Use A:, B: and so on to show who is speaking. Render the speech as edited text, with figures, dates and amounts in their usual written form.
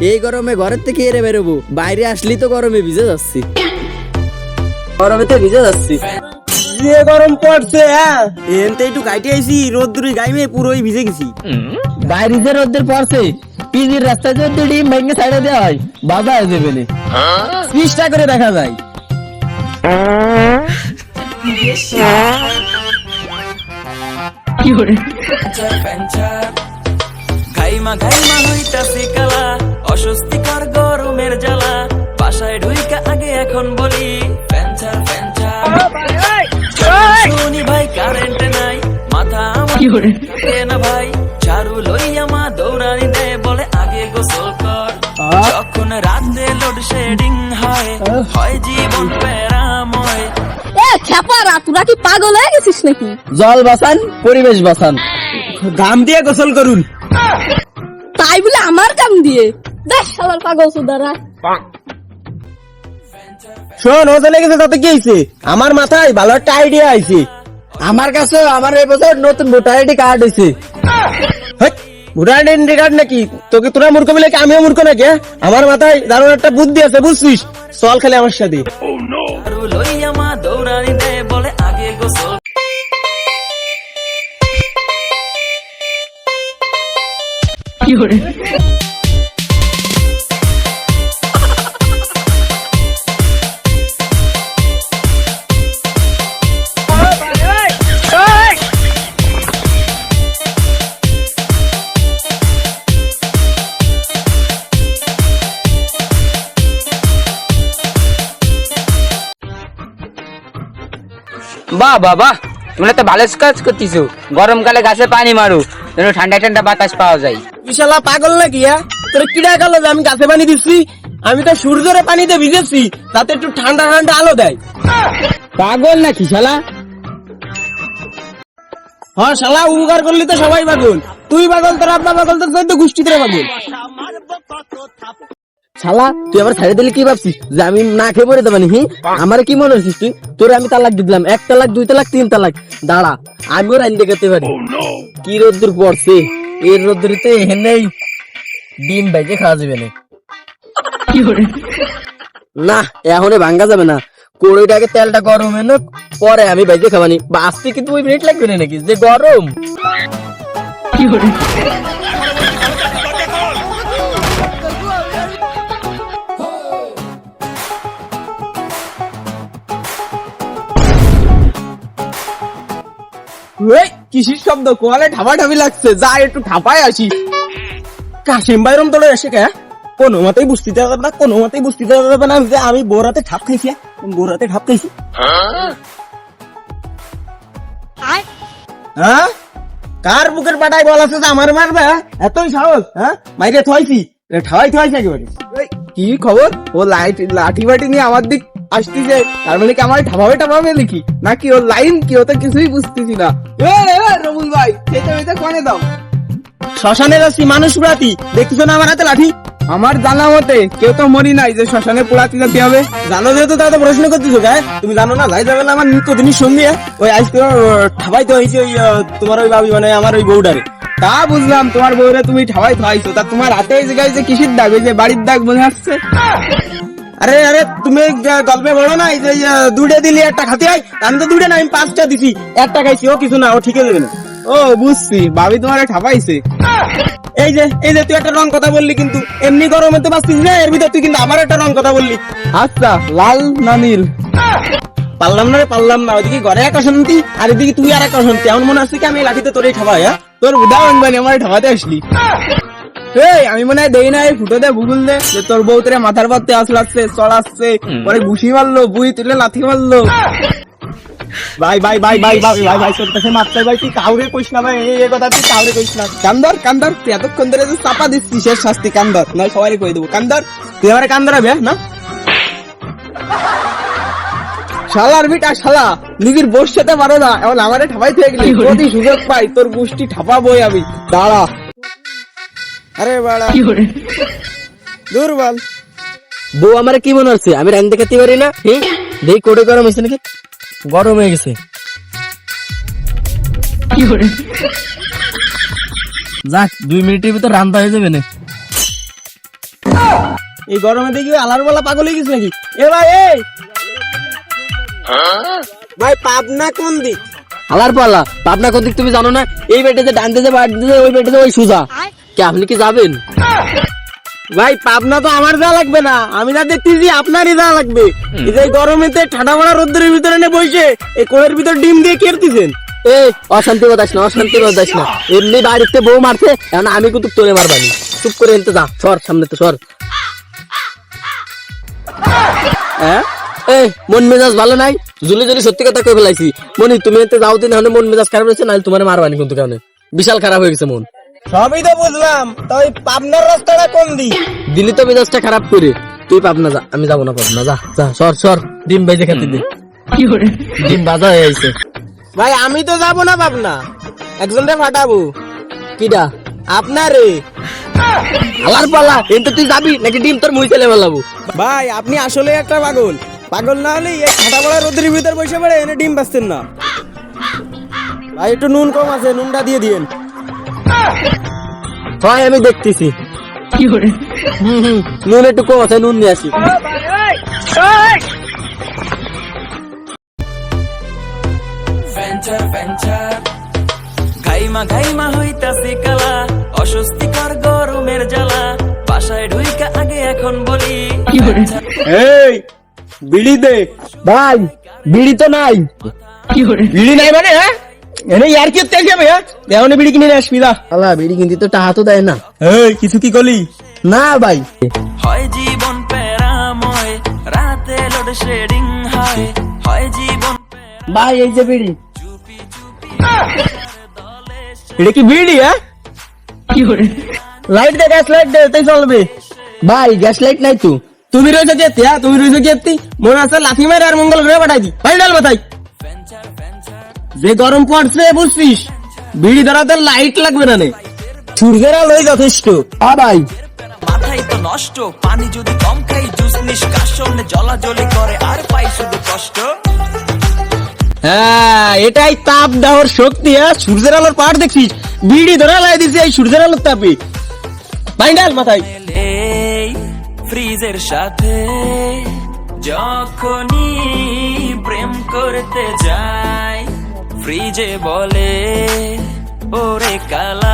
A: এই গরমে ঘরের থেকে এরে বেরোবো, বাইরে আসলেই তো গরমে ভিজে যাচ্ছি, গরমে তো ভিজে যাচ্ছি।
B: যে গরম পড়ছে, হ্যাঁ
A: এনতে একটু গাইতে আইছি, রোদ্দুরে গাইমে পুরোই ভিজে গেছি।
C: বাইরে যে রোদ্দের পড়ছে, পিজির রাস্তায় যদি ডিম ভেঙে সাইডে দেওয়া হয় বাধা হয়ে যাবে না, চেষ্টা করে দেখা যায়।
D: ঘাইমা ঘাইমা হইতাছে কালা, অস্বস্তিকর গরমের জ্বালা, বাসায় ঢুইকা আগে এখন বলি ফ্যানচার ফ্যানচার। শুনি ভাই কারেন্ট নাই, মাথা আমার না ভাই, ঝাড়ু লইয়া মা দৌড়ানি দেয়, বলে আগে গোসল কর। যখন রাতে লোডশেডিং হয়, হয় জীবন প্যারাময়।
E: খেপারা, তোরা কি পাগল হয়ে গেছিস নাকি?
C: জল বাঁচান, পরিবেশ বাঁচান,
B: ঘাম দিয়ে গোসল করুন।
E: তাই বলে আমার কাম দিয়ে দেখ শালার পাগল সুদারা।
B: শোন, ও চলে গেছে তাতে কি হয়েছে? আমার মাথায় ভালো একটা আইডিয়া আইছে।
C: আমার কাছে আমার এই বছর নতুন ভোটার আইডি কার্ড হয়েছে।
B: ভোটার আইডি কার্ড নাকি? তোকে তোরা মূর্খ বলে কি আমিও মূর্খ নাকি? আমার মাথায় দারুণ একটা বুদ্ধি আছে, বুঝছিস? চল খেলে আমার সাথে।
D: ঝাড়ু লইয়া মা দৌড়ানি দেয়, বলে আগে গোসল।
F: বাহ বাহ বাহ, তোমরা তো ভালো কাজ করতেছো। গরমকালে গাছে পানি মারো, যেন ঠান্ডা ঠান্ডা বাতাস পাওয়া যায়।
B: তুই শালা পাগল নাকি? তোর কিডা গেল যে আমি গাছে পানি দিচ্ছি? আমি তো সূর্যের পানিতে ভিজেছি, তাতে একটু ঠান্ডা ঠান্ডা আলো দেয়।
C: পাগল নাকি শালা?
B: হ্যাঁ শালা, উপকার করলি তো সবাই পাগল। তুই পাগল, তোর আব্বা পাগল, তোর তো গোষ্ঠীতে পাগল।
C: শালা তুই আবার ছেড়ে দিলে কি ভাবছিস যে আমি না খেয়ে পড়ে দেবানি? আমার কি মনে হচ্ছিস তুই? তোরে আমি তালাক দিলাম, 1 তালাক 2 তালাক 3 তালাক। দাঁড়া, আমিও রাইন দেখাতে পারি। কি রোদ্দুর পড়ছে, এর রোদ্দুরিতে এখানেই ডিম ভেজে খাওয়া যাবে না। না, এখনই ভাঙ্গা যাবে না, কড়াইটাকে তেলটা গরম এনে পরে আমি ভেজে খাবানি। বাঁচতে কি 2 মিনিট লাগবে না নাকি? যে গরম।
B: কিসির শব্দ? কোয়ালে ঠাপাঠাপি লাগছে, যা একটু ঠাপায় আসি। কাশিম বাইরম তোলে এসে কে? কোনো মতেই বুঝতে পারবে না, কোনো মতেই বুঝতে পারবে না যে আমি বোরাতে ঠাপ খাইছি। বোরাতে ঠাপ খাইছি। হ্যাঁ, কার বুকের পাটায় বল আছে যে আমার মারবে? এতই সাহস? হ্যাঁ, মাইরে থইছি, ঠাওয়াই থইছে একেবারে। কি খবর? ও লাঠি বাটি নিয়ে আমার দিক আসতেছে, তার মানে কি আমার ঠাপাবে নাকি? নাকি ওর লাইন কি? ও তো কিছুই বুঝতেছি না। রবুল ভাই, খেতে কোনে দাও? শ্মশানে যাচ্ছি, মানুষ পুরাতি, দেখতেছো না আমার হাতে লাঠি? আমার জানা মতে কেউ তো মরি নাই যে শ্মশানে পোড়াতে যেতে হবে। জানো যেহেতু তাহলে প্রশ্ন করতেছো গায়ে? তুমি জানো না যাই যাবে না আমার নিত্যদিনের সঙ্গী? ওই আজকে ঠাবাইতে হয়েছে ওই তোমার ওই ভাবি, মানে আমার ওই বউডারে। তা বুঝলাম, তোমার বউরে তুমি ঠাবাই থাইছো, তা তোমার হাতে এই জায়গায় যে কিসের দাগ? ওই যে বাড়ির দাগ মনে আসছে। আরে আরে, তুমি গল্পে বলো না এই যে 2টা দিলি 1টা খাতে হয়? আমি তো 2টা না, আমি 5টা দিছি, 1টা খাইছি। ও কিছু না, ও ঠিক আছে না। ও বুঝছি, ভাবি তোমার ঠাপাইছে। এই যে তুই একটা রং কথা বললি, কিন্তু এমনি গরমে তো বাঁচতিস না, এর ভিতর তুই কিন্তু আবার একটা রং কথা বললি। আচ্ছা, লাল না নীল? পারলাম না রে, পারলাম না। ওইদিকে ঘরে এক অশান্তি, আর এদিকে তুই আর এক অশান্তি। এমন মনে হচ্ছে কি আমি লাঠিতে তোরই ঠাপাই? হ্যাঁ, তোর উদাহরণ বানি আমার ঠাপাতে আসলি। আমি মনে হয় দেই না, এই ফুটো দে ভূগোল দে যে তোর বউ তোরে মাথার পথে আসলাচ্ছে, চড়াচ্ছে, পরে ঘুষি মারলো, বুই তুলে লাথি মারলো। ভাই ভাই ভাই ভাই ভাই ভাই ভাই, তোর কাছে মারতে ভাই, তুই কাউরে কইস না ভাই, এই কথা তুই কাউরে কইস না। কান্দর, তুই এতক্ষণ ধরে যে চাপা দিচ্ছিস, শেষ শাস্তি কান্দর, নয় সবারই কই দেবো। কান্দর, তুই আমার কান্দরাবে না? শালার বিটা শালা, নিজের বউর সাথে পারো না, এমন আমারে ঠাপাই থেকে গেলি। যদি সুযোগ পাই তোর গোষ্ঠী ঠাপাবই আমি। দাঁড়া। আরে বাড়া, দুর্বল
C: বউ আমার কি মনে হচ্ছে আমি রাইন দেখাতে পারি না? দেখ কোটে গরম হয়েছে নাকি? গরম হয়ে গেছে। যাক, 2 মিনিটের ভিতর রান্না হয়ে যাবে না।
B: এই গরমে দেখি আলার বলা পাগল হয়ে গেছে নাকি? এ ভাই এই ভাই পাবনা কোন দিক?
C: আলার পালা পাবনা কোন দিক তুমি জানো না? এই বেটেতে ডান দিতে বাড়ি দিতে ওই বেটেতে ওই সুজা। কি আপনি কি যাবেন?
B: ভাই পাবনা তো আমার যা লাগবে না, আমি যা দেখতেছি আপনারই যা লাগবে। এই যে গরমেতে ঠাডা মারা রোদ্রের ভিতরে এনে বসে এই কোলের ভিতর ডিম দিয়ে কেরতেছেন।
C: এই অশান্তি বাতাস না, অশান্তি বাতাস না। এমনি বাড়িতে বউ মারছে, এখন আমি কিন্তু তোরে মারবানি। চুপ করে এনতে যা, সর সামনে তো সর। হ্যাঁ এই মন মেজাজ ভালো নাই, জুলি জুলি সত্যি কথা কই ফেলাইছি। মনি তুমি এতে যাও দিন, এখন মন মেজাজ খারাপ হয়েছে, নাহলে তোমার মারবানি কিন্তু কারণে বিশাল খারাপ হয়ে গেছে মন।
B: সবই তো বুঝলাম, তাই পাবনার রাস্তাটা কোন দিক?
C: দিলি তো মেজাজটা খারাপ করে। তুই পাবনা যা, আমি যাবো না পাবনা, যা যা সর সর। ডিম ভেজে খেতে দিন, ডিম ভাজা হয়ে গেছে।
B: ভাই আমি তো যাবো না পাবনা, একজনকে ফাটাবো।
C: কিডা?
B: আপনারে।
C: আলার পালা এনতে তুই যাবি নাকি ডিম তোর মুই ফেলে ফেলাবো?
B: ভাই আপনি আসলে একটা পাগল, পাগল না হলে এই ঠাডা মারা রোদ্রের ভিতর বসে পড়ে এনে ডিম বাঁচতেন না। ভাই একটু নুন কম আছে, নুনটা দিয়ে দিয়েন।
C: হয় আমি দেখতেছি। নুন একটু কম আছে, নুন নিয়ে আসি।
D: ভেঞ্চার ভেঞ্চার ঘাইমা হইতাছে কালা, অস্বস্তিকর গরমের জ্বালা, বাসায় ঢুইকা আগে এখন বলি
B: এই বিড়ি দে।
C: ভাই বিড়ি তো নাই।
B: বিড়ি নাই মানে? হ্যাঁ এনে ইয়ার কি তেল যাবে? হ্যাঁ দেওয়ানে বিড়ি কিনে নিয়ে আসবি না।
C: আলা বিড়ি কিনতে তো টাকা তো দেয় না।
B: এই কিছু কি করলি?
C: না ভাই
D: হয় জীবন প্যারাময়, রাতে লোডশেডিং হয়, হয় জীবন
C: ভাই এই যে বিড়ি।
B: এটা কি বিড়ি? হ্যাঁ লাইট দে, গ্যাস লাইট দে, তাই চলবে।
C: ভাই গ্যাস লাইট নাই তো।
B: তুমি রয়েছো কেতি? হ্যাঁ তুমি রয়েছো কেতি? মনে আছে লাথি মেরে আর মঙ্গল গ্রহে পাঠাই দি। ভাই ডাল মাথায় যে গরম পড়ছে বুঝছিস, বিড়ি ধরাতে লাইট লাগবে না নে, সূর্যের আলোই যথেষ্ট।
C: ভাই
D: মাথায় তো নষ্ট, পানি যদি কম খাই জুস নিষ্কাশন জ্বলাজ্বলি করে আর পাই শুধু কষ্ট।
B: হ্যাঁ এটাই তাপ দেওয়ার শক্তি। হ্যাঁ সূর্যের আলোর পাড় দেখছিস, বিড়ি ধরা লাই দিছে এই সূর্যের আলোর তাপে। ভাই ডাল মাথায়
D: এই ফ্রিজের সাথে যখনই প্রেম করতে যাই, ফ্রিজে বলে ওরে কালা।